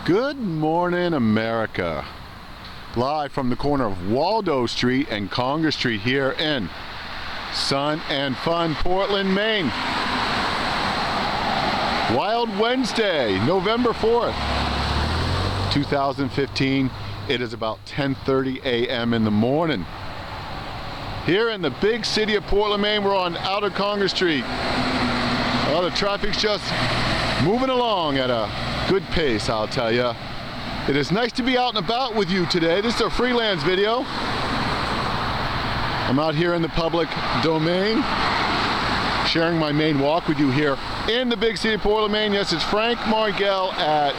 Good morning, America. Live from the corner of Waldo Street and Congress Street here in Sun and Fun, Portland, Maine. Wild Wednesday, November 4th, 2015. It is about 10:30 a.m. in the morning. Here in the big city of Portland, Maine, we're on Outer Congress Street. Well, the traffic's just moving along at a good pace, I'll tell you. It is nice to be out and about with you today. This is a freelance video. I'm out here in the public domain, sharing my Maine walk with you here in the big city of Portland, Maine. Yes, it's Frank Margell at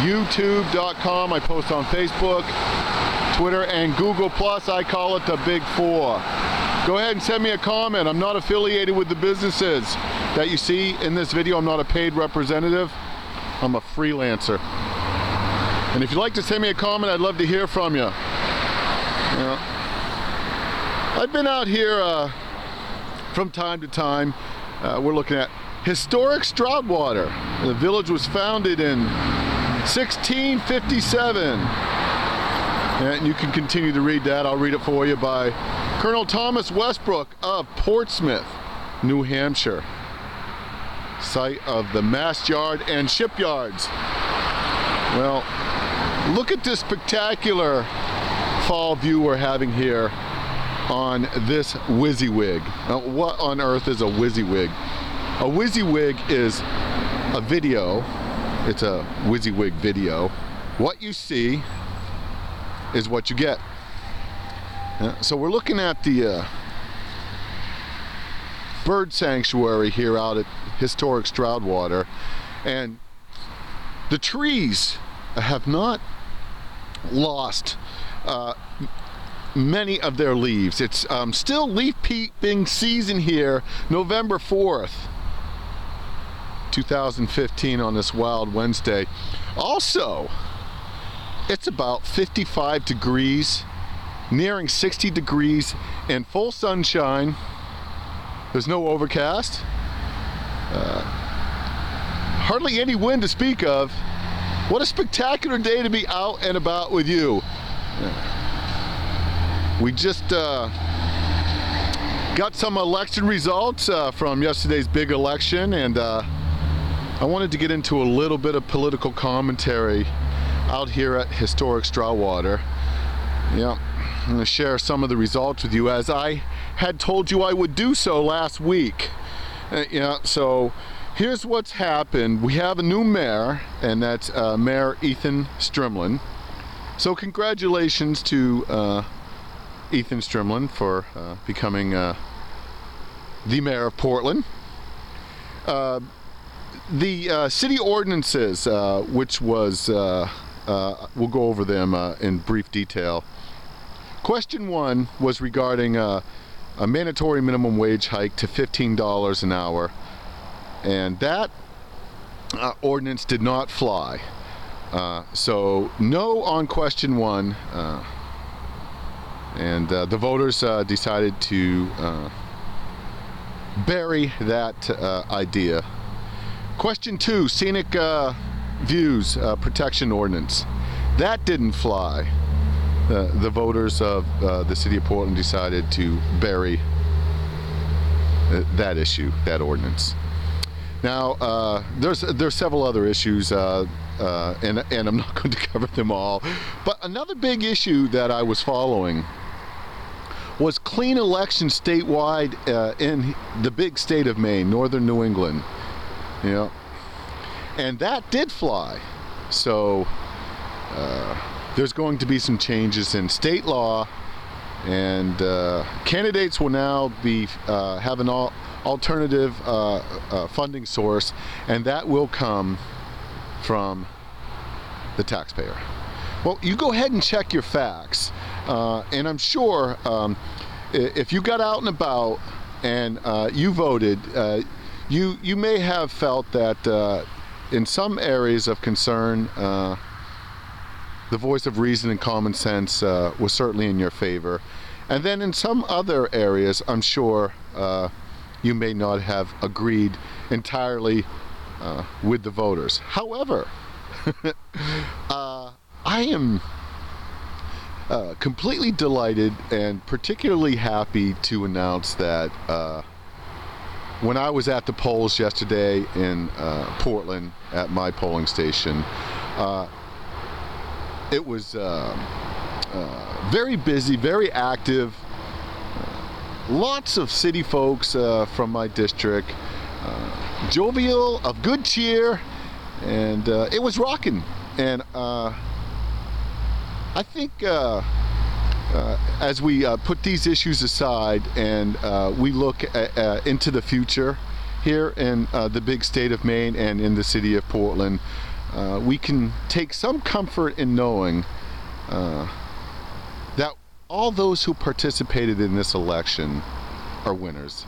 youtube.com. I post on Facebook, Twitter, and Google+. I call it the Big Four. Go ahead and send me a comment. I'm not affiliated with the businesses that you see in this video. I'm not a paid representative. I'm a freelancer. And if you'd like to send me a comment, I'd love to hear from you. I've been out here from time to time. We're looking at historic Stroudwater. The village was founded in 1657. And you can continue to read that. I'll read it for you by Colonel Thomas Westbrook of Portsmouth, New Hampshire. Site of the mast yard and shipyards. Well, look at this spectacular fall view we're having here on this WYSIWYG. Now, what on earth is a WYSIWYG? A WYSIWYG is a video. It's a WYSIWYG video. What you see is what you get. So we're looking at the bird sanctuary here out at historic Stroudwater, and the trees have not lost many of their leaves. It's still leaf peeping season here, November 4th, 2015, on this wild Wednesday. Also, it's about 55 degrees, nearing 60 degrees, and full sunshine. There's no overcast. Hardly any wind to speak of. What a spectacular day to be out and about with you. We just got some election results from yesterday's big election, and I wanted to get into a little bit of political commentary out here at historic Stroudwater. Yeah, I'm going to share some of the results with you, as I had told you I would do so last week. So here's what's happened. We have a new mayor, and that's Mayor Ethan Strimlin. So congratulations to Ethan Strimlin for becoming the mayor of Portland. The city ordinances, which was, we'll go over them in brief detail. Question 1 was regarding a mandatory minimum wage hike to $15 an hour, and that ordinance did not fly. So no on question 1, and the voters decided to bury that idea. Question 2, scenic views protection ordinance. That didn't fly. The voters of the city of Portland decided to bury that issue, that ordinance. Now, there's several other issues, and I'm not going to cover them all. But another big issue that I was following was clean elections statewide in the big state of Maine, northern New England. And that did fly. So there's going to be some changes in state law, and candidates will now be have an alternative funding source, and that will come from the taxpayer. Well, you go ahead and check your facts, and I'm sure if you got out and about and you voted, you may have felt that in some areas of concern, the voice of reason and common sense was certainly in your favor. And then in some other areas, I'm sure you may not have agreed entirely with the voters. However, I am completely delighted and particularly happy to announce that when I was at the polls yesterday in Portland at my polling station, it was very busy, very active. Lots of city folks from my district, jovial, of good cheer, and it was rocking. And I think as we put these issues aside and we look into the future here in the big state of Maine and in the city of Portland, we can take some comfort in knowing that all those who participated in this election are winners.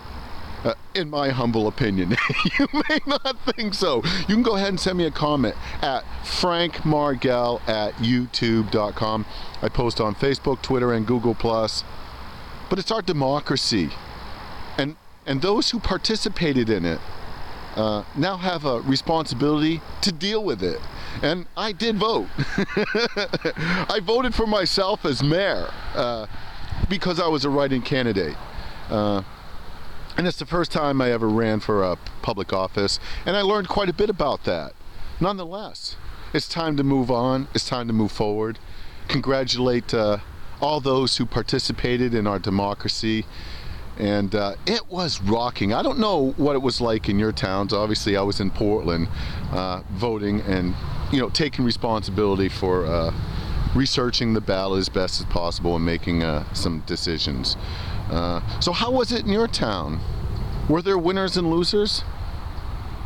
In my humble opinion. You may not think so. You can go ahead and send me a comment at frankmargell@youtube.com. I post on Facebook, Twitter, and Google+. But it's our democracy. And those who participated in it now have a responsibility to deal with it. And I did vote. I voted for myself as mayor because I was a write-in candidate. And it's the first time I ever ran for a public office, and I learned quite a bit about that. Nonetheless, it's time to move on. It's time to move forward. Congratulate all those who participated in our democracy. And it was rocking. I don't know what it was like in your towns. Obviously, I was in Portland voting and, taking responsibility for researching the ballot as best as possible and making some decisions. So how was it in your town? Were there winners and losers?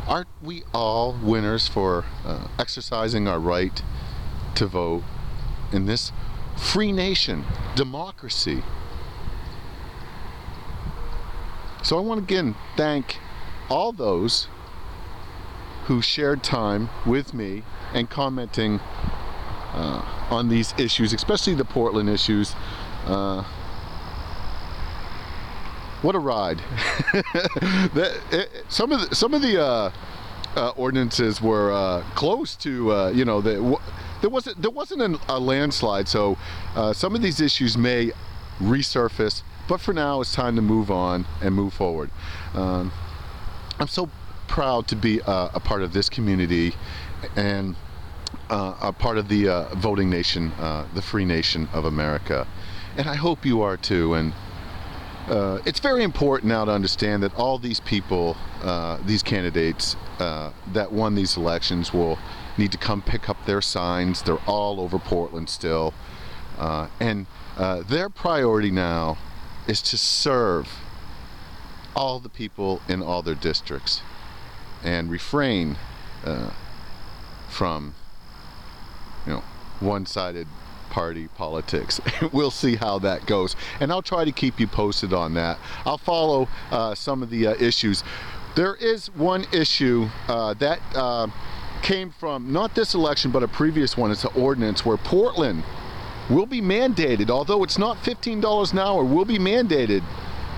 Aren't we all winners for exercising our right to vote in this free nation, democracy? So I want to again thank all those who shared time with me and commenting on these issues, especially the Portland issues. What a ride! Some of the ordinances were close to there wasn't a landslide, so some of these issues may resurface. But for now, it's time to move on and move forward. I'm so proud to be a part of this community and a part of the voting nation, the free nation of America, and I hope you are too. And it's very important now to understand that all these people, these candidates that won these elections will need to come pick up their signs. They're all over Portland still. And their priority now is to serve all the people in all their districts and refrain from, one-sided party politics. We'll see how that goes, and I'll try to keep you posted on that. I'll follow some of the issues. There is one issue that came from not this election but a previous one. It's an ordinance where Portland will be mandated, although it's not $15 an hour, will be mandated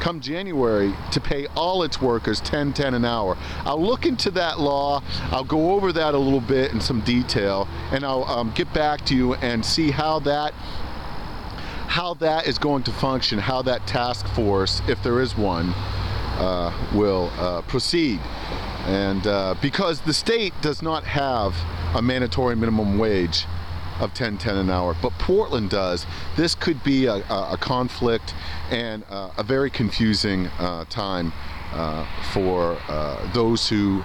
come January to pay all its workers $10.10 an hour. I'll look into that law. I'll go over that a little bit in some detail, and I'll get back to you and see how that is going to function, how that task force, if there is one, will proceed. And because the state does not have a mandatory minimum wage of $10.10 an hour, but Portland does. This could be a conflict and a very confusing time for those who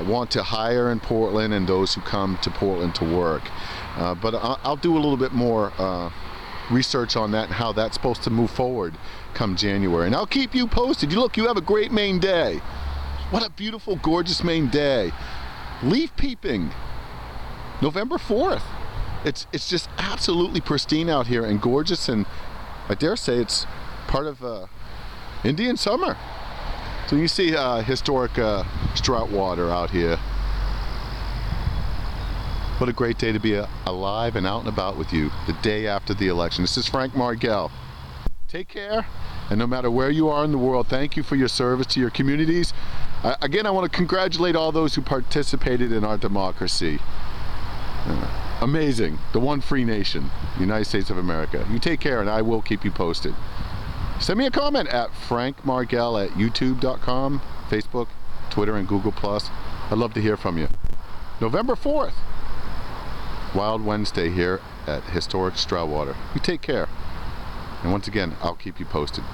want to hire in Portland and those who come to Portland to work. But I'll do a little bit more research on that and how that's supposed to move forward come January. And I'll keep you posted. Look, you have a great Maine day. What a beautiful, gorgeous Maine day. Leaf peeping, November 4th. It's just absolutely pristine out here and gorgeous, and I dare say it's part of Indian summer. So you see historic Strout water out here. What a great day to be alive and out and about with you the day after the election. This is Frank Margell. Take care, and no matter where you are in the world, thank you for your service to your communities. Again, I want to congratulate all those who participated in our democracy. Amazing. The one free nation, United States of America. You take care, and I will keep you posted. Send me a comment at frankmargell@youtube.com, Facebook, Twitter, and Google+. I'd love to hear from you. November 4th, Wild Wednesday here at historic Strouwater. You take care. And once again, I'll keep you posted.